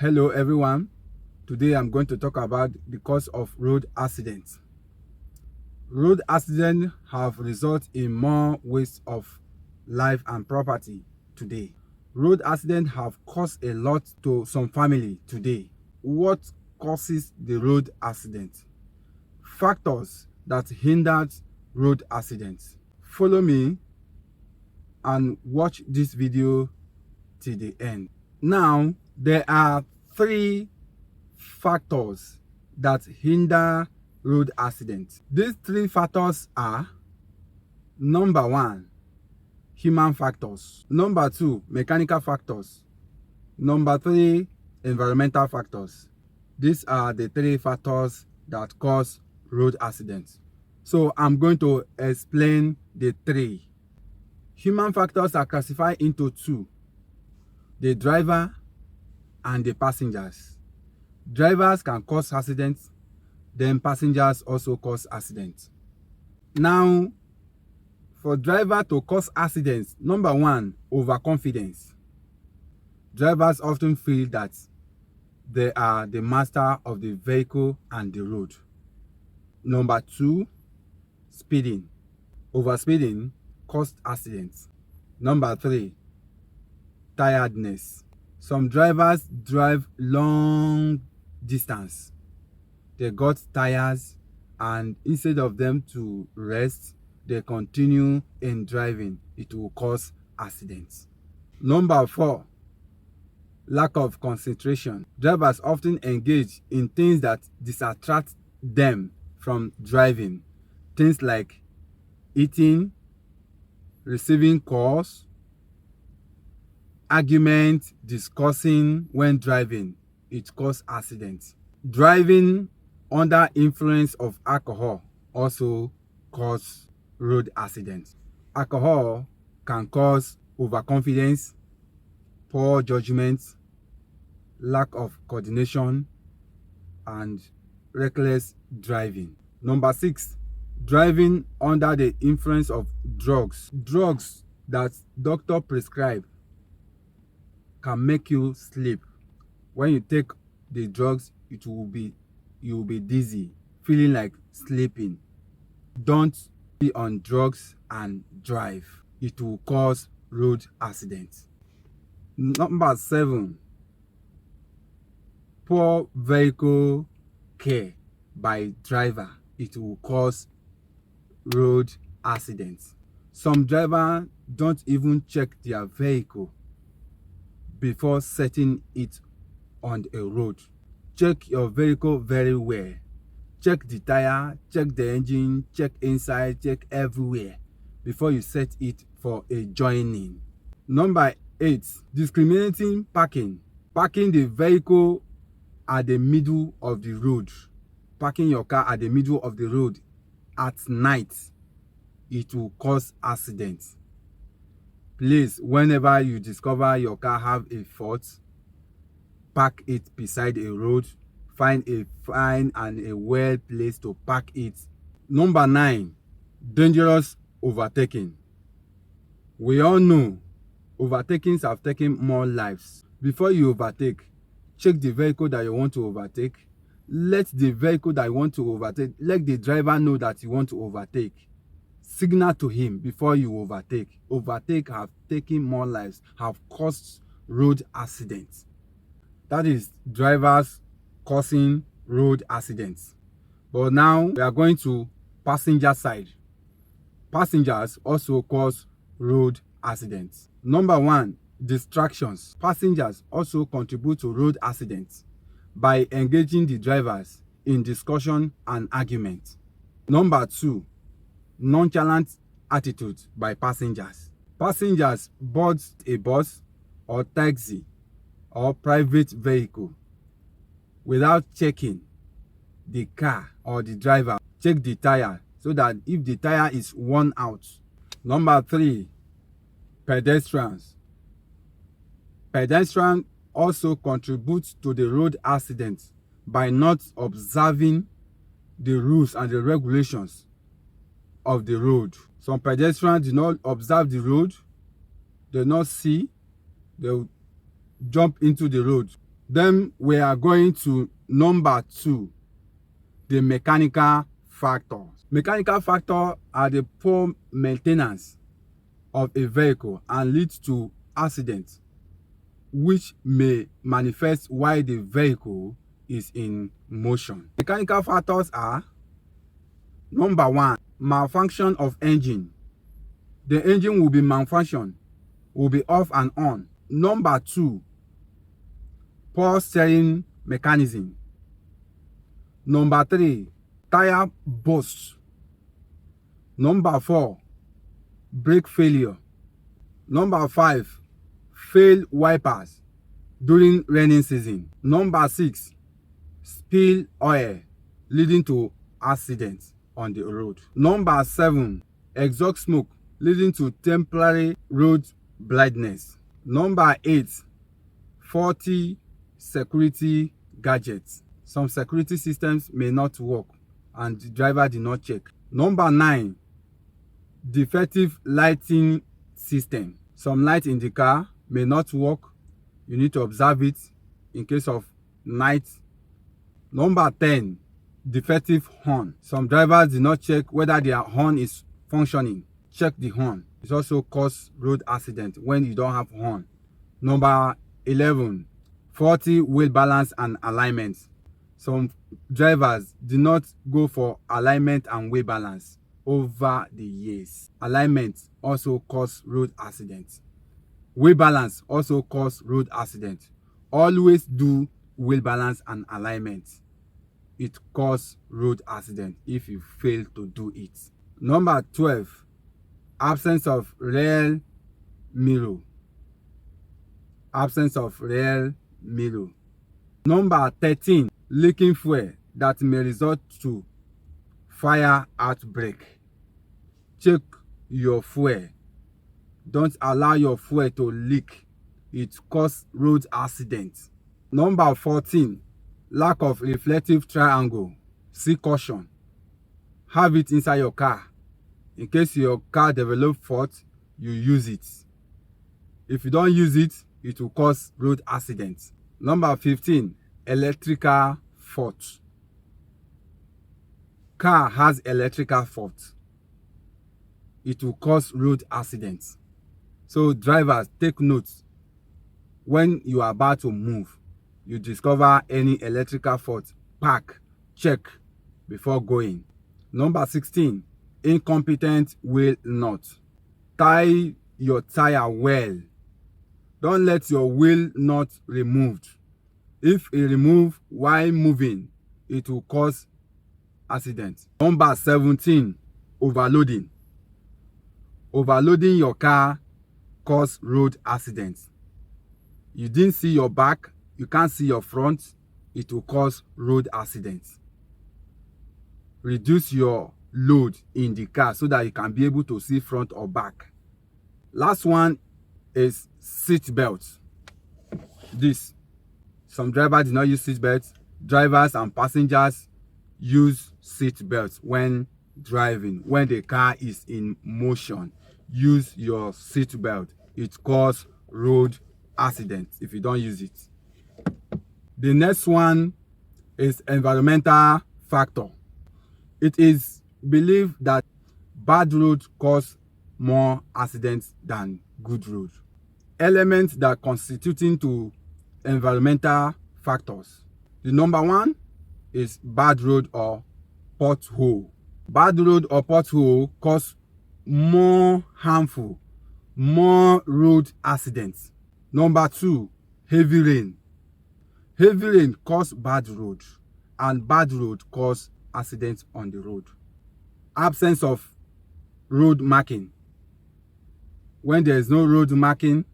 Hello everyone. Today I'm going to talk about the cause of road accidents. Road accidents have resulted in more waste of life and property today. Road accidents have caused a lot to some family today. What causes the road accident? Factors that hindered road accidents. Follow me and watch this video till the end. Now, there are 3 factors that hinder road accidents. These 3 factors are: number 1, human factors; number 2, mechanical factors; number 3, environmental factors. These are the 3 factors that cause road accidents. So I'm going to explain the 3. Human factors are classified into 2: the driver and the passengers. Drivers can cause accidents, then passengers also cause accidents. Now, for driver to cause accidents, number 1, overconfidence. Drivers often feel that they are the master of the vehicle and the road. Number 2, speeding. Overspeeding causes accidents. Number 3, tiredness. Some drivers drive long distance. They got tired, and instead of them to rest, they continue in driving. It will cause accidents. Number 4, lack of concentration. Drivers often engage in things that distract them from driving. Things like eating, receiving calls, argument, discussing when driving. It causes accidents. Driving under influence of alcohol also causes road accidents. Alcohol can cause overconfidence, poor judgment, lack of coordination, and reckless driving. Number 6, driving under the influence of drugs. Drugs that doctor prescribe can make you sleep. When you take the drugs, you will be dizzy, feeling like sleeping. Don't be on drugs and drive. It will cause road accidents. Number 7, poor vehicle care by driver. It will cause road accidents. Some drivers don't even check their vehicle before setting it on a road. Check your vehicle very well. Check the tire, check the engine, check inside, check everywhere before you set it for a joining. Number 8, discriminating parking. Parking the vehicle at the middle of the road. Parking your car at the middle of the road at night. It will cause accidents. Please, whenever you discover your car have a fault, park it beside a road. Find a fine and a well place to park it. Number 9, dangerous overtaking. We all know overtakings have taken more lives. Before you overtake, check the vehicle that you want to overtake. Let the vehicle that you want to overtake, let the driver know that you want to overtake. Signal to him before you overtake. Overtake have taken more lives, have caused road accidents. That is drivers causing road accidents. But now we are going to passenger side. Passengers also cause road accidents. Number 1, distractions. Passengers also contribute to road accidents by engaging the drivers in discussion and argument. Number 2, nonchalant attitude by passengers. Passengers board a bus or taxi or private vehicle without checking the car or the driver. Check the tire so that if the tire is worn out. Number 3, pedestrians. Pedestrians also contribute to the road accidents by not observing the rules and the regulations of the road. Some pedestrians do not observe the road, they not see, they jump into the road. Then we are going to number 2, the mechanical factors. Mechanical factors are the poor maintenance of a vehicle and lead to accidents, which may manifest while the vehicle is in motion. Mechanical factors are: number 1, malfunction of engine. The engine will be malfunctioned, will be off and on. Number 2, poor steering mechanism. Number 3, tire burst. Number 4, brake failure. Number 5, failed wipers during rainy season. Number 6, spill oil leading to accidents on the road. Number 7, exhaust smoke leading to temporary road blindness. Number 8, faulty security gadgets. Some security systems may not work and the driver did not check. Number 9, defective lighting system. Some light in the car may not work. You need to observe it in case of night. Number 10, defective horn. Some drivers did not check whether their horn is functioning. Check the horn. It also causes road accident when you don't have horn. Number 11, faulty wheel balance and alignment. Some drivers do not go for alignment and wheel balance over the years. Alignment also causes road accidents. Wheel balance also causes road accident. Always do wheel balance and alignment. It causes road accident if you fail to do it. Number 12, absence of rear mirror. Absence of rear mirror. Number 13, leaking fuel that may result to fire outbreak. Check your fuel. Don't allow your fuel to leak. It causes road accidents. Number 14, lack of reflective triangle. See caution. Have it inside your car. In case your car develops fault, you use it. If you don't use it, it will cause road accidents. Number 15, electrical fault. Car has electrical fault. It will cause road accidents. So drivers, take note. When you are about to move, you discover any electrical fault, park, check before going. Number 16, incompetent wheel nut. Tie your tire well. Don't let your wheel nut removed. If it removed while moving, it will cause accident. Number 17, overloading. Overloading your car cause road accidents. You didn't see your back, you can't see your front, it will cause road accidents. Reduce your load in the car so that you can be able to see front or back. Last one is seat belts. Some drivers do not use seat belts. Drivers and passengers use seat belts when driving. When the car is in motion, use your seat belt. It causes road accidents if you don't use it. The next one is environmental factor. It is believed that bad roads cause more accidents than good roads. Elements that constituting to environmental factors. The number 1 is bad road or pothole. Bad road or pothole cause more harmful, more road accidents. Number 2, heavy rain. Heavy rain cause bad road, and bad road cause accidents on the road. Absence of road marking. When there is no road marking,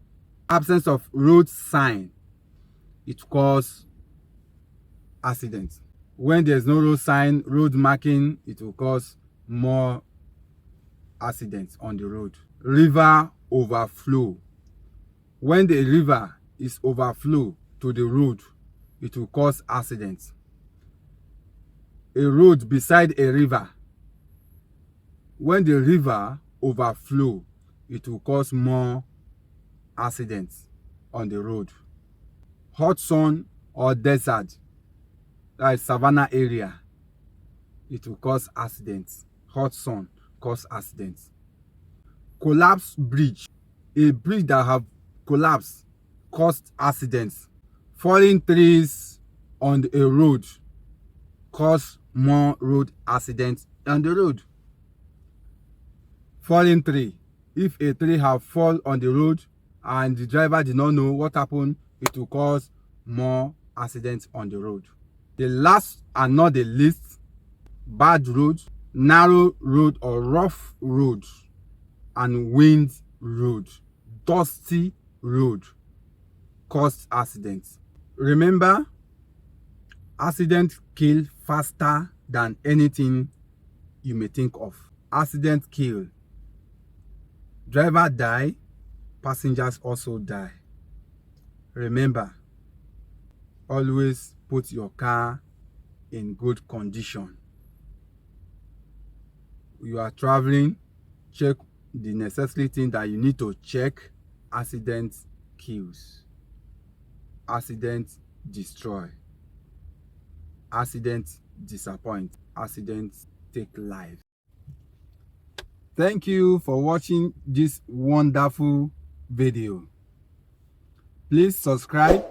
absence of road sign, it causes accidents. When there is no road sign, road marking, it will cause more accidents on the road. River overflow. When the river is overflow to the road, it will cause accidents. A road beside a river. When the river overflow, it will cause more accidents on the road. Hot sun or desert, like savannah area, it will cause accidents. Hot sun cause accidents. Collapsed bridge, a bridge that have collapsed caused accidents. Falling trees on a road cause more road accidents on the road. Falling tree, if a tree have fall on the road and the driver did not know what happened, it will cause more accidents on the road. The last and not the least, bad roads, narrow road or rough road and wind road, dusty road cause accidents. Remember, accidents kill faster than anything you may think of. Accident kill. Driver die, passengers also die. Remember, always put your car in good condition. You are traveling, check the necessary thing that you need to check. Accident kills. Accident destroy. Accident disappoint. Accident take life. Thank you for watching this wonderful video. Please subscribe,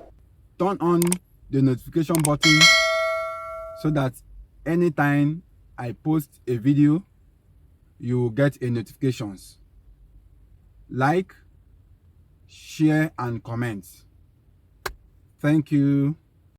turn on the notification button so that anytime I post a video, you will get a notifications. Like, share and comment. Thank you.